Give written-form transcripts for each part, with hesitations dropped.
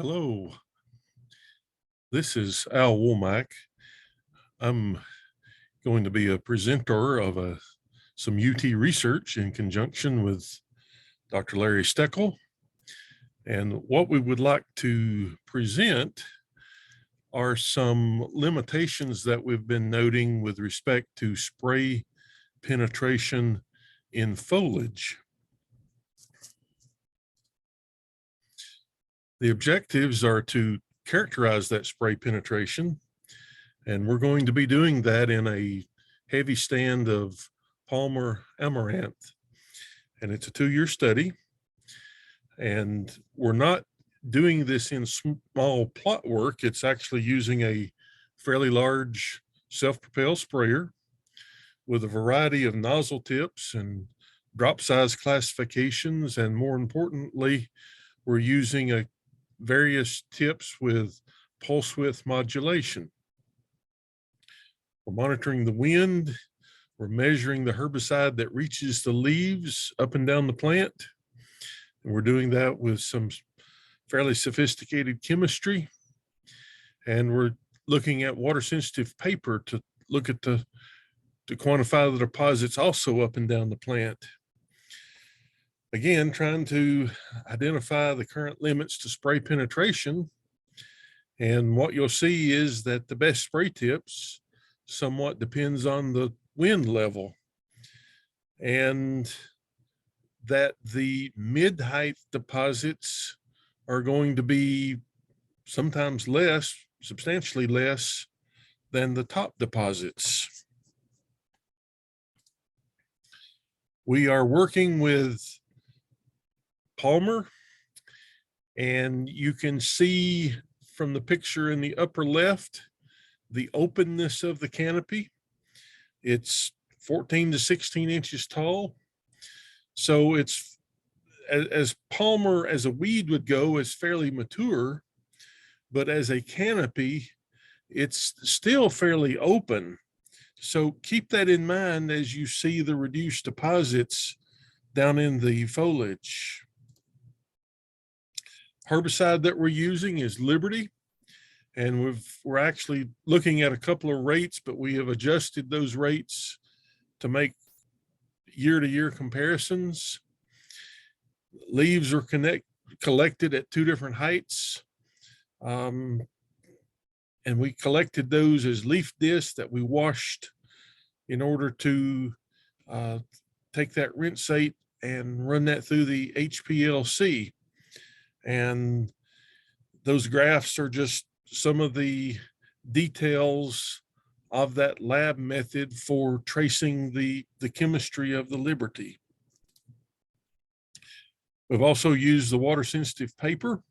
Hello, this is Al Womac. I'm going to be a presenter of some UT research in conjunction with Dr. Larry Steckel. And what we would like to present are some limitations that we've been noting with respect to spray penetration in foliage. The objectives are to characterize that spray penetration, and we're going to be doing that in a heavy stand of Palmer amaranth. And it's a 2-year study, and we're not doing this in small plot work. It's actually using a fairly large self-propelled sprayer with a variety of nozzle tips and drop size classifications, and more importantly, we're using various tips with pulse width modulation. We're monitoring the wind. We're measuring the herbicide that reaches the leaves up and down the plant. And we're doing that with some fairly sophisticated chemistry. And we're looking at water sensitive paper to look at to quantify the deposits also up and down the plant. Again, trying to identify the current limits to spray penetration. And what you'll see is that the best spray tips somewhat depends on the wind level, and that the mid-height deposits are going to be sometimes less, substantially less than the top deposits. We are working with Palmer, and you can see from the picture in the upper left the openness of the canopy. It's 14 to 16 inches tall. So it's, as Palmer as a weed would go, is fairly mature, but as a canopy, it's still fairly open. So keep that in mind as you see the reduced deposits down in the foliage. Herbicide that we're using is Liberty, and we're actually looking at a couple of rates, but we have adjusted those rates to make year-to-year comparisons. Leaves are collected at 2 different heights, and we collected those as leaf discs that we washed in order to take that rinsate and run that through the HPLC. And those graphs are just some of the details of that lab method for tracing the chemistry of the Liberty. We've also used the water sensitive paper.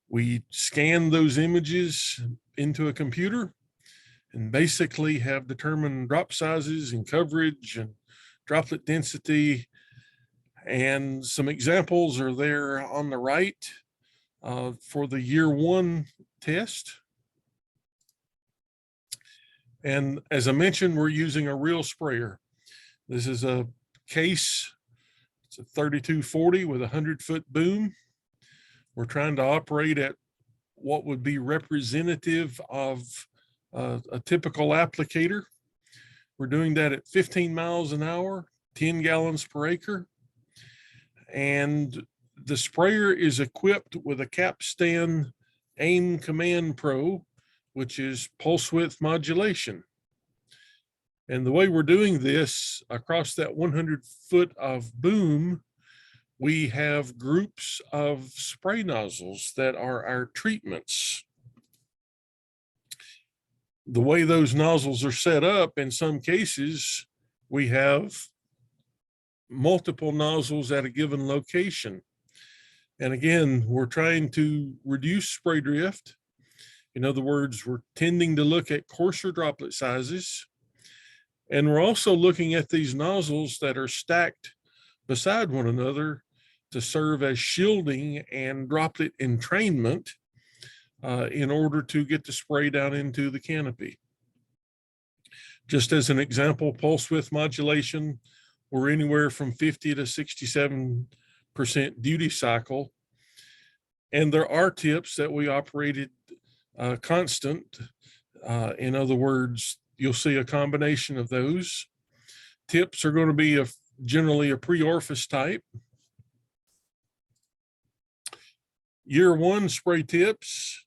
We scan those images into a computer and basically have determined drop sizes and coverage and droplet density. And some examples are there on the right for the year 1 test. And as I mentioned, we're using a real sprayer. This is a case. It's a 3240 with a 100-foot boom. We're trying to operate at what would be representative of a typical applicator. We're doing that at 15 miles an hour, 10 gallons per acre. And the sprayer is equipped with a capstan AIM Command Pro, which is pulse width modulation. And the way we're doing this across that 100-foot of boom, we have groups of spray nozzles that are our treatments. The way those nozzles are set up, in some cases, we have multiple nozzles at a given location. And again, we're trying to reduce spray drift. In other words, we're tending to look at coarser droplet sizes. And we're also looking at these nozzles that are stacked beside one another to serve as shielding and droplet entrainment in order to get the spray down into the canopy. Just as an example, pulse width modulation, we're anywhere from 50 to 67% duty cycle. And there are tips that we operated constant. In other words, you'll see a combination of those. Tips are going to be generally a pre-orifice type. Year one spray tips.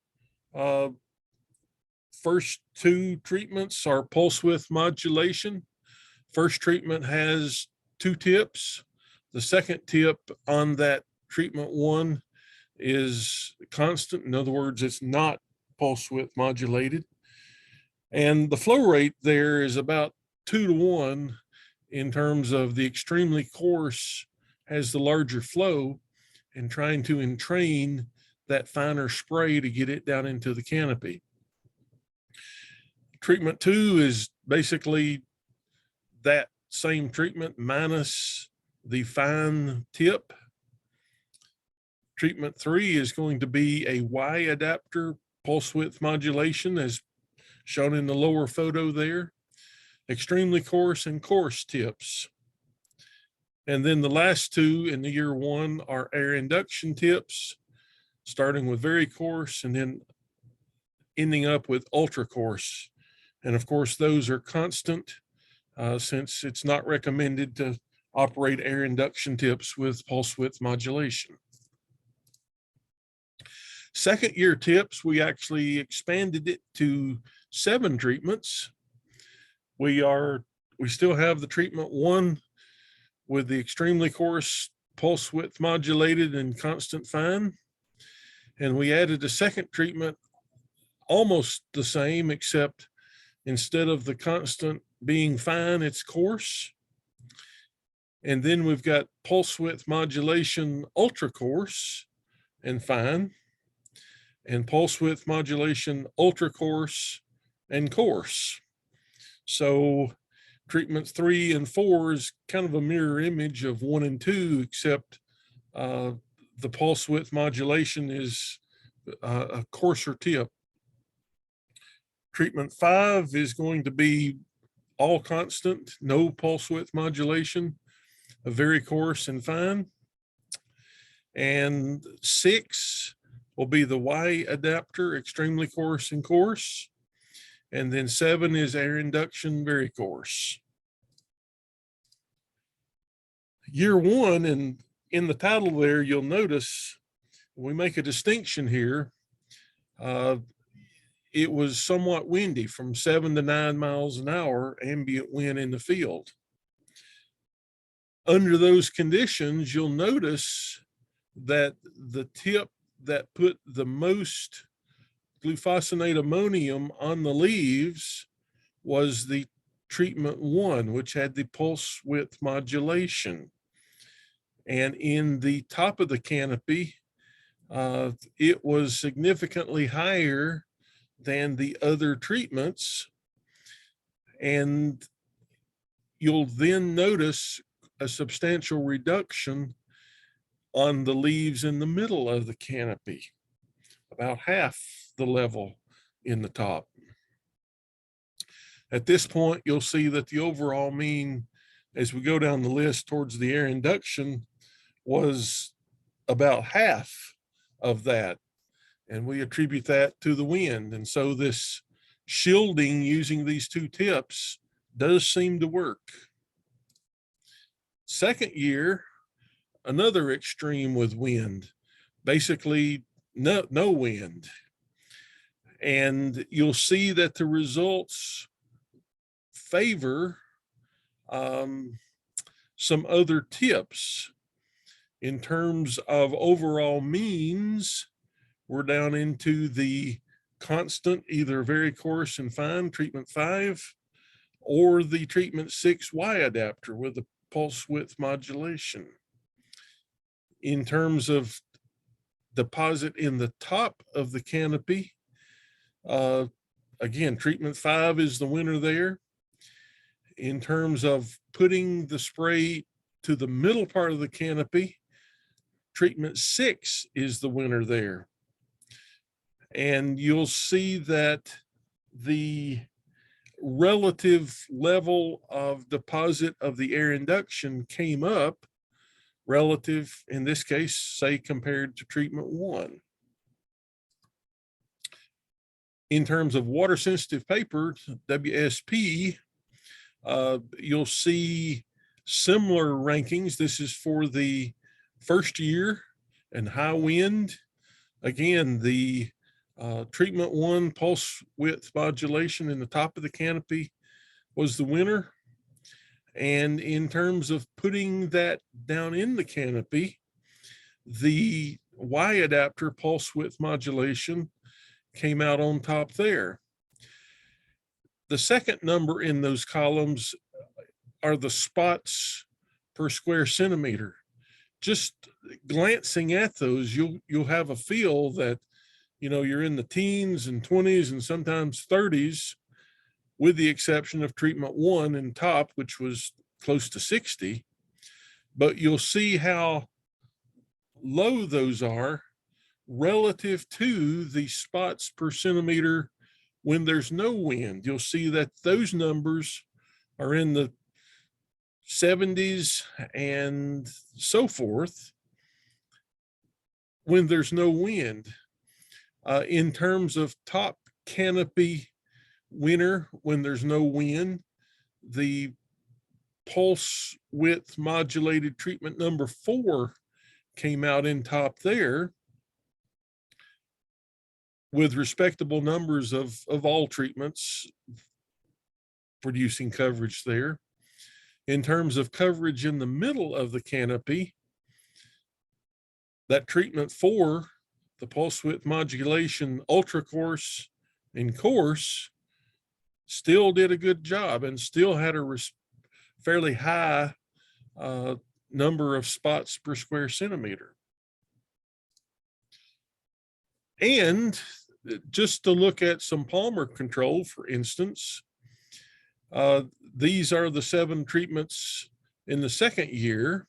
First two treatments are pulse width modulation. First treatment has 2 tips. The second tip on that treatment one is constant. In other words, it's not pulse width modulated. And the flow rate there is about 2 to 1 in terms of the extremely coarse has the larger flow, and trying to entrain that finer spray to get it down into the canopy. Treatment 2 is basically that same treatment minus the fine tip. Treatment 3 is going to be a Y adapter pulse width modulation, as shown in the lower photo there. Extremely coarse and coarse tips. And then the last 2 in the year one are air induction tips, starting with very coarse and then ending up with ultra coarse. And of course, those are constant since it's not recommended to operate air induction tips with pulse width modulation. Second year tips, we actually expanded it to 7 treatments. We still have the treatment 1 with the extremely coarse pulse width modulated and constant fine. And we added a second treatment almost the same, except instead of the constant being fine, it's coarse. And then we've got pulse width modulation ultra coarse and fine, and pulse width modulation ultra coarse and coarse. So treatments 3 and 4 is kind of a mirror image of 1 and 2, except the pulse width modulation is a coarser tip. Treatment 5 is going to be all constant, no pulse width modulation, a very coarse and fine. And 6 will be the Y adapter, extremely coarse and coarse. And then 7 is air induction, very coarse. Year one, and in the title there, you'll notice we make a distinction here. It was somewhat windy, from 7 to 9 miles an hour ambient wind in the field. Under those conditions, you'll notice that the tip that put the most glufosinate ammonium on the leaves was the treatment 1, which had the pulse width modulation. And in the top of the canopy, it was significantly higher than the other treatments. And you'll then notice a substantial reduction on the leaves in the middle of the canopy, about half the level in the top. At this point, you'll see that the overall mean, as we go down the list towards the air induction, was about half of that. And we attribute that to the wind. And so this shielding using these 2 tips does seem to work. Second year, another extreme with wind, basically no wind. And you'll see that the results favor some other tips. In terms of overall means, we're down into the constant, either very coarse and fine, treatment 5, or the treatment 6 Y adapter with the pulse width modulation. In terms of deposit in the top of the canopy, again, treatment 5 is the winner there. In terms of putting the spray to the middle part of the canopy, treatment 6 is the winner there. And you'll see that the relative level of deposit of the air induction came up relative, in this case, say compared to treatment 1. In terms of water sensitive paper, WSP, you'll see similar rankings. This is for the first year and high wind. Again, the treatment 1 pulse width modulation in the top of the canopy was the winner. And in terms of putting that down in the canopy, the Y adapter pulse width modulation came out on top there. The second number in those columns are the spots per square centimeter. Just glancing at those, you'll have a feel that, you know, you're in the teens and 20s and sometimes 30s, with the exception of treatment 1 in top, which was close to 60. But you'll see how low those are relative to the spots per centimeter when there's no wind. You'll see that those numbers are in the 70s and so forth when there's no wind. In terms of top canopy winner, when there's no wind, the pulse width modulated treatment number 4 came out in top there with respectable numbers of all treatments producing coverage there. In terms of coverage in the middle of the canopy, that treatment 4, the pulse width modulation ultra coarse and coarse, still did a good job and still had a fairly high number of spots per square centimeter. And just to look at some Palmer control, for instance, these are the 7 treatments in the second year.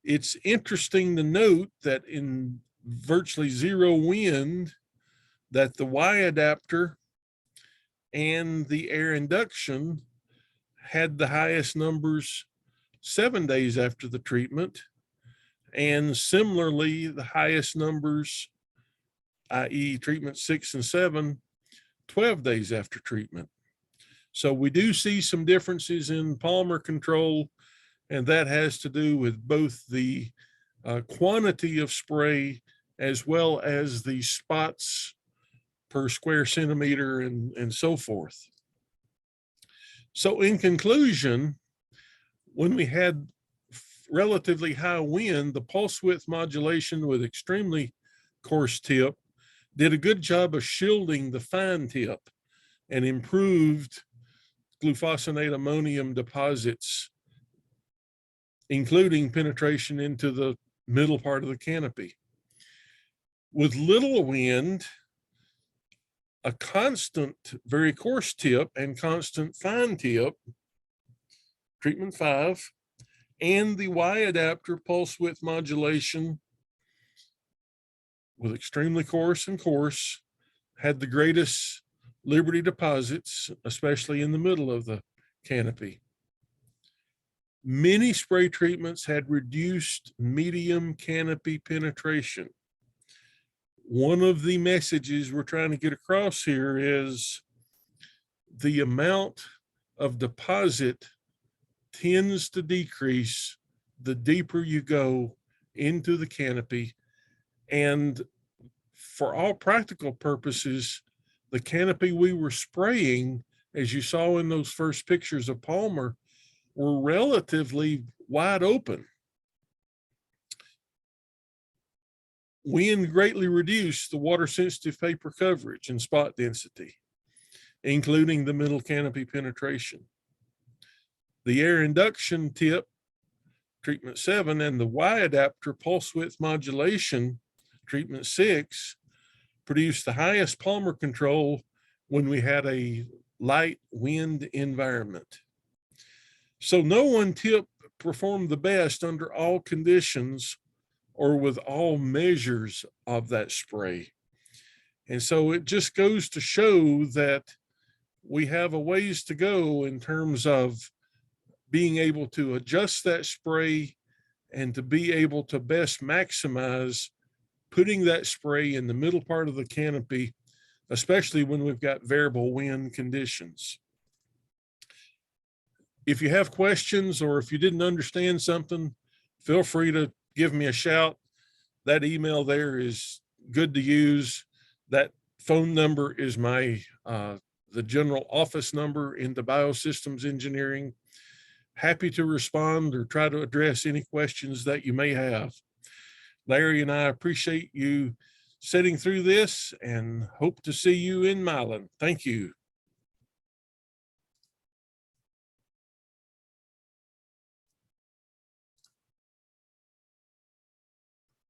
It's interesting to note that in virtually zero wind, that the Y adapter and the air induction had the highest numbers 7 days after the treatment, and similarly the highest numbers, i.e. treatment 6 and 7, 12 days after treatment. So we do see some differences in Palmer control, and that has to do with both the quantity of spray as well as the spots per square centimeter and so forth. So in conclusion, when we had relatively high wind, the pulse width modulation with extremely coarse tip did a good job of shielding the fine tip and improved glufosinate ammonium deposits, including penetration into the middle part of the canopy. With little wind, a constant, very coarse tip and constant fine tip, treatment 5, and the Y adapter pulse width modulation with extremely coarse and coarse had the greatest liberty deposits, especially in the middle of the canopy. Many spray treatments had reduced medium canopy penetration. One of the messages we're trying to get across here is the amount of deposit tends to decrease the deeper you go into the canopy. And for all practical purposes, the canopy we were spraying, as you saw in those first pictures of Palmer, were relatively wide open. Wind greatly reduced the water sensitive paper coverage and spot density, including the middle canopy penetration. The air induction tip, treatment 7, and the Y adapter pulse width modulation, treatment 6, produced the highest Palmer control when we had a light wind environment. So no one tip performed the best under all conditions or with all measures of that spray. And so it just goes to show that we have a ways to go in terms of being able to adjust that spray and to be able to best maximize putting that spray in the middle part of the canopy, especially when we've got variable wind conditions. If you have questions or if you didn't understand something, feel free to give me a shout. That email there is good to use. That phone number is my the general office number in the Biosystems Engineering. Happy to respond or try to address any questions that you may have. Larry and I appreciate you sitting through this and hope to see you in Milan. Thank you.